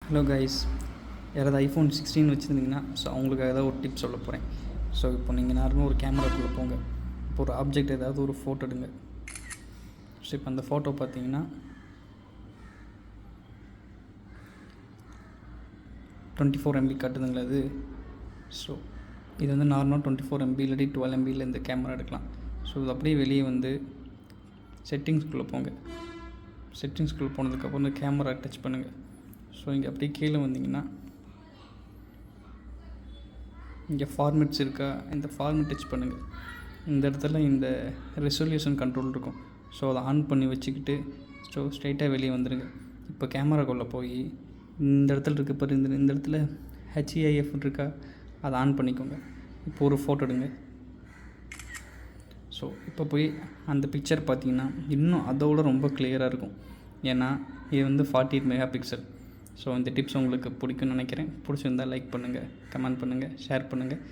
Hello guys, யாராவது iPhone 16 வச்சுருந்தீங்கன்னா அவங்களுக்காக ஏதாவது ஒரு டிப் சொல்ல போகிறேன். இப்போ நீங்கள் நார்மலாக ஒரு கேமராக்குள்ளே போங்க. இப்போ ஒரு ஆப்ஜெக்ட் ஏதாவது ஒரு ஃபோட்டோ எடுங்க. இப்போ அந்த ஃபோட்டோ பார்த்தீங்கன்னா 24 MB காட்டுதுங்களா அது. இது வந்து நார்மலாக 24 MB இல்லாட்டி 12 MBயில் இந்த கேமரா எடுக்கலாம். இது அப்படியே வெளியே வந்து செட்டிங்ஸ்குள்ளே போங்க. செட்டிங்ஸ்குள்ளே போனதுக்கப்புறம் இந்த கேமரா டச் பண்ணுங்கள். இங்கே அப்படியே கீழே வந்தீங்கன்னா இங்கே ஃபார்மேட்ஸ் இருக்கா, இந்த ஃபார்மேட் டச் பண்ணுங்கள். இந்த இடத்துல இந்த ரெசல்யூஷன் கண்ட்ரோல் இருக்கும். அதை ஆன் பண்ணி வச்சுக்கிட்டு ஸ்ட்ரைட்டாக வெளியே வந்துடுங்க. இப்போ கேமராக்குள்ளே போய் இந்த இடத்துல இருக்க பாரு, இந்த இடத்துல HEIF இருக்கா, அதை ஆன் பண்ணிக்கோங்க. இப்போ ஒரு ஃபோட்டோ எடுங்க. இப்போ போய் அந்த பிக்சர் பார்த்தீங்கன்னா இன்னும் அதோட ரொம்ப கிளியராக இருக்கும். ஏன்னா இது வந்து 48 MP. இந்த டிப்ஸ் உங்களுக்கு பிடிக்கும்னு நினைக்கிறேன். பிடிச்சிருந்தால் லைக் பண்ணுங்கள், கமெண்ட் பண்ணுங்கள், ஷேர் பண்ணுங்கள்.